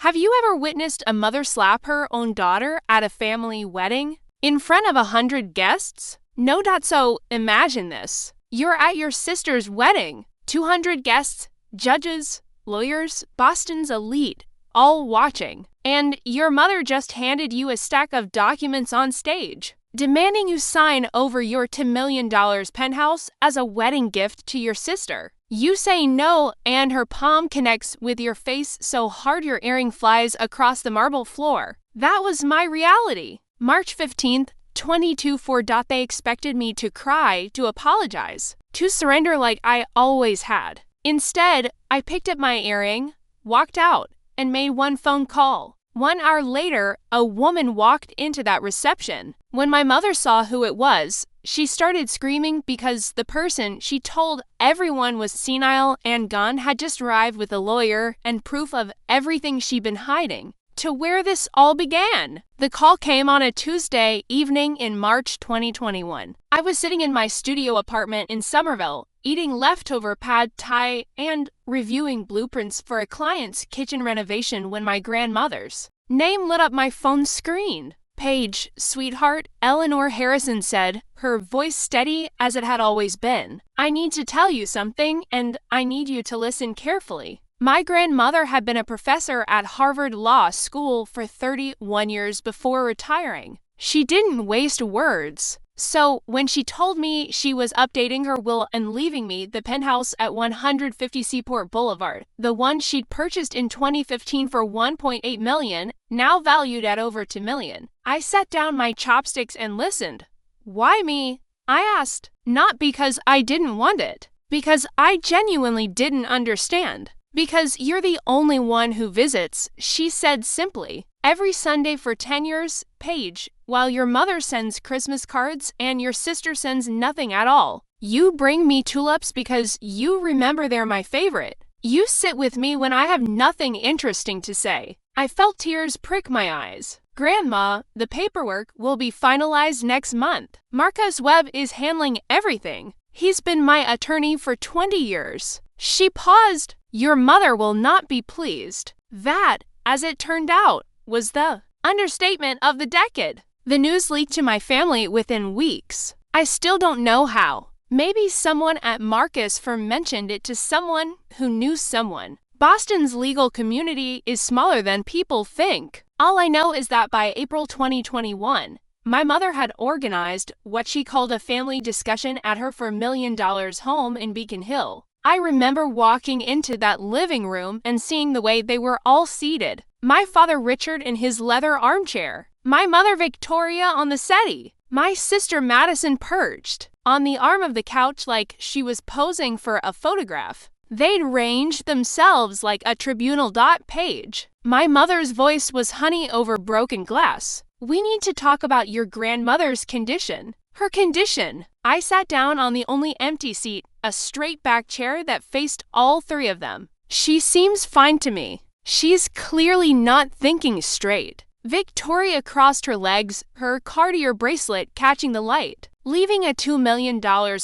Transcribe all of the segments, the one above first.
Have you ever witnessed a mother slap her own daughter at a family wedding? In front of 100 guests? No. So imagine this. You're at your sister's wedding. 200 guests, judges, lawyers, Boston's elite, all watching. And your mother just handed you a stack of documents on stage, demanding you sign over your $2 million penthouse as a wedding gift to your sister. You say no, and her palm connects with your face so hard your earring flies across the marble floor. That was my reality. March 15th, 2024. They expected me to cry, to apologize, to surrender like I always had. Instead, I picked up my earring, walked out, and made one phone call. 1 hour later, a woman walked into that reception. When my mother saw who it was, she started screaming because the person she told everyone was senile and gone had just arrived with a lawyer and proof of everything she'd been hiding. To where this all began. The call came on a Tuesday evening in March 2021. I was sitting in my studio apartment in Somerville, eating leftover pad thai and reviewing blueprints for a client's kitchen renovation when my grandmother's name lit up my phone screen. Paige, sweetheart, Eleanor Harrison said, her voice steady as it had always been. I need to tell you something, and I need you to listen carefully. My grandmother had been a professor at Harvard Law School for 31 years before retiring. She didn't waste words. So, when she told me she was updating her will and leaving me the penthouse at 150 Seaport Boulevard, the one she'd purchased in 2015 for $1.8 million, now valued at over $2 million, I set down my chopsticks and listened. Why me? I asked. Not because I didn't want it. Because I genuinely didn't understand. Because you're the only one who visits, she said simply. Every Sunday for 10 years, Paige, while your mother sends Christmas cards and your sister sends nothing at all. You bring me tulips because you remember they're my favorite. You sit with me when I have nothing interesting to say. I felt tears prick my eyes. Grandma, the paperwork will be finalized next month. Marcus Webb is handling everything. He's been my attorney for 20 years. She paused. Your mother will not be pleased. That, as it turned out, was the understatement of the decade. The news leaked to my family within weeks. I still don't know how. Maybe someone at Marcus firm mentioned it to someone who knew someone. Boston's legal community is smaller than people think. All I know is that by April 2021, my mother had organized what she called a family discussion at her $4 million home in Beacon Hill. I remember walking into that living room and seeing the way they were all seated. My father Richard in his leather armchair. My mother Victoria on the settee. My sister Madison perched on the arm of the couch like she was posing for a photograph. They'd ranged themselves like a tribunal. Page. My mother's voice was honey over broken glass. We need to talk about your grandmother's condition. Her condition. I sat down on the only empty seat, a straight back chair that faced all three of them. She seems fine to me. She's clearly not thinking straight. Victoria crossed her legs, her Cartier bracelet catching the light, leaving a $2 million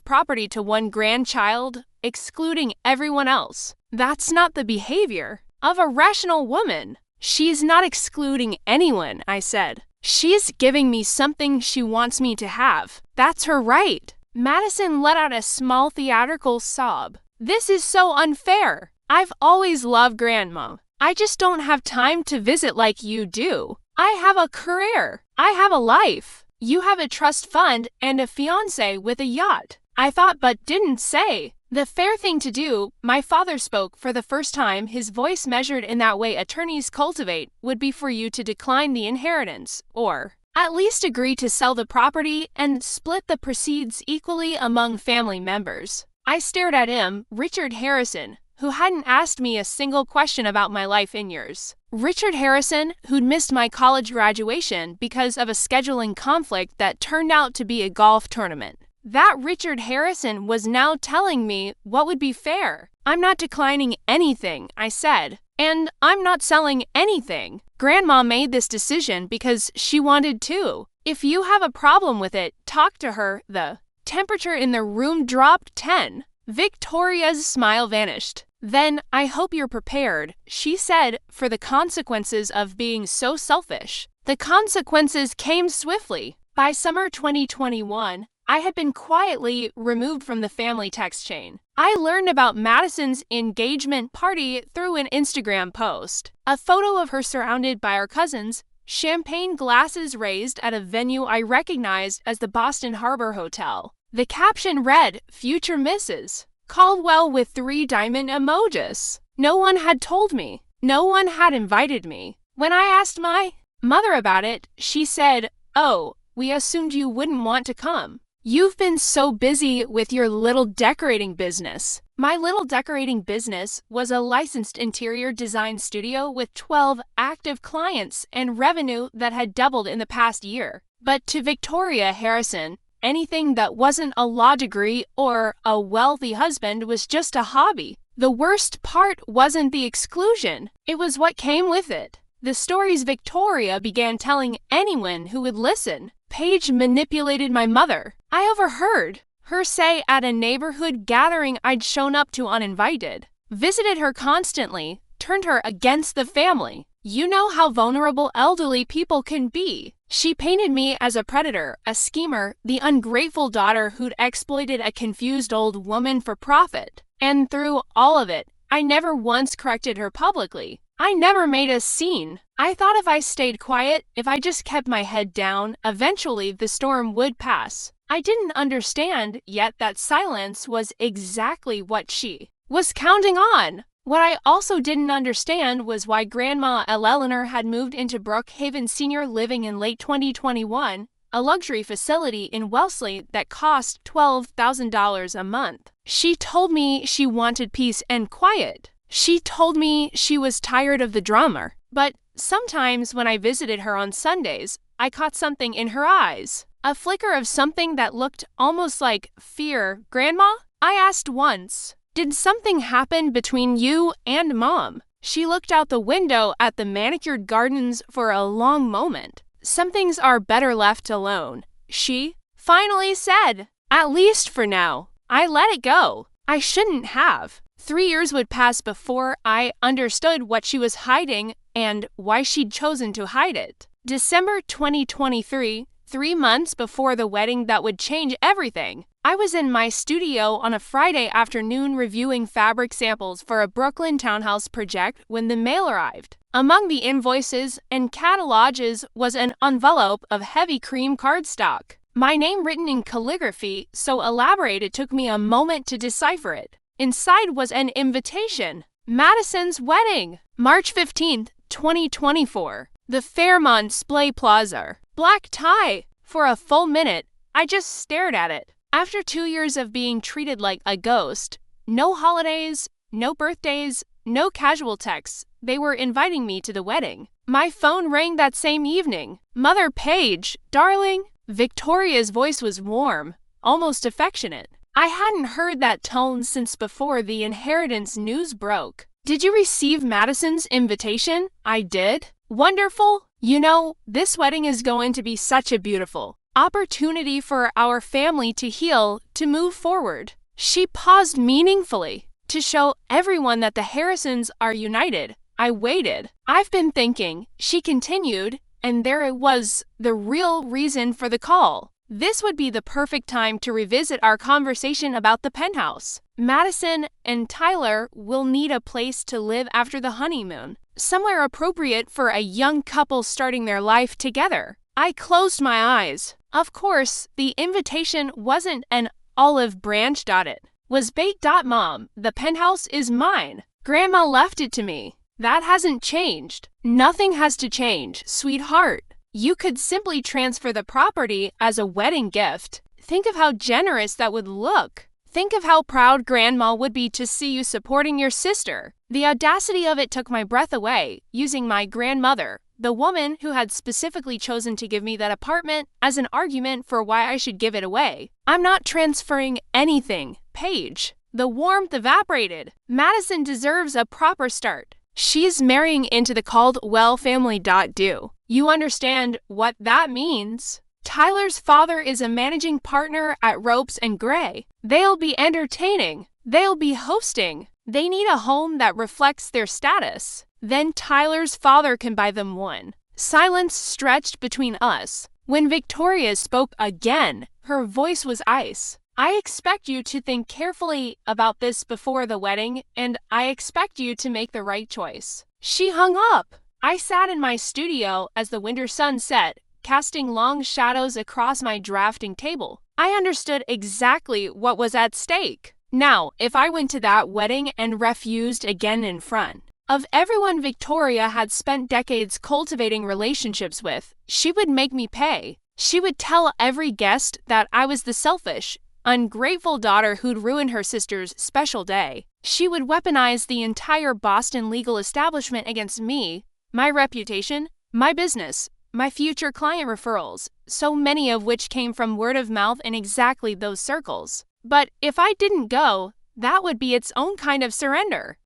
property to one grandchild, excluding everyone else. That's not the behavior of a rational woman. She's not excluding anyone, I said. She's giving me something she wants me to have. That's her right. Madison let out a small theatrical sob. This is so unfair. I've always loved Grandma. I just don't have time to visit like you do. I have a career. I have a life. You have a trust fund and a fiancé with a yacht. I thought but didn't say. The fair thing to do, my father spoke for the first time, his voice measured in that way attorneys cultivate, would be for you to decline the inheritance, or at least agree to sell the property and split the proceeds equally among family members. I stared at him, Richard Harrison, who hadn't asked me a single question about my life in years. Richard Harrison, who'd missed my college graduation because of a scheduling conflict that turned out to be a golf tournament. That Richard Harrison was now telling me what would be fair. I'm not declining anything, I said, and I'm not selling anything. Grandma made this decision because she wanted to. If you have a problem with it, talk to her. The temperature in the room dropped 10. Victoria's smile vanished. Then I hope you're prepared, she said, for the consequences of being so selfish. The consequences came swiftly. By summer 2021, I had been quietly removed from the family text chain. I learned about Madison's engagement party through an Instagram post. A photo of her surrounded by her cousins, champagne glasses raised at a venue I recognized as the Boston Harbor Hotel. The caption read, "Future Mrs. Caldwell," with 3 diamond emojis. No one had told me. No one had invited me. When I asked my mother about it, she said, "Oh, we assumed you wouldn't want to come. You've been so busy with your little decorating business." My little decorating business was a licensed interior design studio with 12 active clients and revenue that had doubled in the past year. But to Victoria Harrison, anything that wasn't a law degree or a wealthy husband was just a hobby. The worst part wasn't the exclusion, it was what came with it. The stories Victoria began telling anyone who would listen. Paige manipulated my mother. I overheard her say at a neighborhood gathering I'd shown up to uninvited, visited her constantly, turned her against the family. You know how vulnerable elderly people can be. She painted me as a predator, a schemer, the ungrateful daughter who'd exploited a confused old woman for profit. And through all of it, I never once corrected her publicly. I never made a scene. I thought if I stayed quiet, if I just kept my head down, eventually the storm would pass. I didn't understand yet that silence was exactly what she was counting on. What I also didn't understand was why Grandma Eleanor had moved into Brookhaven Senior Living in late 2021, a luxury facility in Wellesley that cost $12,000 a month. She told me she wanted peace and quiet. She told me she was tired of the drama. But sometimes when I visited her on Sundays, I caught something in her eyes. A flicker of something that looked almost like fear. "Grandma?" I asked once. "Did something happen between you and Mom?" She looked out the window at the manicured gardens for a long moment. "Some things are better left alone," she finally said. "At least for now." I let it go. I shouldn't have. 3 years would pass before I understood what she was hiding and why she'd chosen to hide it. December 2023, 3 months before the wedding that would change everything. I was in my studio on a Friday afternoon reviewing fabric samples for a Brooklyn townhouse project when the mail arrived. Among the invoices and catalogs was an envelope of heavy cream cardstock. My name written in calligraphy so elaborate it took me a moment to decipher it. Inside was an invitation. Madison's wedding. March 15th, 2024. The Fairmont Splay Plaza. Black tie. For a full minute, I just stared at it. After 2 years of being treated like a ghost, no holidays, no birthdays, no casual texts, they were inviting me to the wedding. My phone rang that same evening. "Mother Paige, darling." Victoria's voice was warm, almost affectionate. I hadn't heard that tone since before the inheritance news broke. "Did you receive Madison's invitation?" I did. "Wonderful. You know, this wedding is going to be such a beautiful opportunity for our family to heal, to move forward." She paused meaningfully. "To show everyone that the Harrisons are united." I waited. "I've been thinking," she continued, and there it was, the real reason for the call. This would be the perfect time to revisit our conversation about the penthouse. Madison and Tyler will need a place to live after the honeymoon, somewhere appropriate for a young couple starting their life together. I closed my eyes. Of course, the invitation wasn't an olive branch. It was baked. "Mom, the penthouse is mine. Grandma left it to me. That hasn't changed." "Nothing has to change, sweetheart. You could simply transfer the property as a wedding gift. Think of how generous that would look. Think of how proud Grandma would be to see you supporting your sister." The audacity of it took my breath away, using my grandmother, the woman who had specifically chosen to give me that apartment, as an argument for why I should give it away. "I'm not transferring anything, Paige." The warmth evaporated. "Madison deserves a proper start. She's marrying into the Caldwell family. Do you understand what that means? Tyler's father is a managing partner at Ropes and Gray. They'll be entertaining. They'll be hosting. They need a home that reflects their status. Then Tyler's father can buy them one. Silence stretched between us. When Victoria spoke again, her voice was ice. I expect you to think carefully about this before the wedding, and I expect you to make the right choice. She hung up. I sat in my studio as the winter sun set, casting long shadows across my drafting table. I understood exactly what was at stake. Now, if I went to that wedding and refused again in front of everyone Victoria had spent decades cultivating relationships with, she would make me pay. She would tell every guest that I was the selfish, ungrateful daughter who'd ruined her sister's special day. She would weaponize the entire Boston legal establishment against me, my reputation, my business, my future client referrals, so many of which came from word of mouth in exactly those circles. But if I didn't go, that would be its own kind of surrender.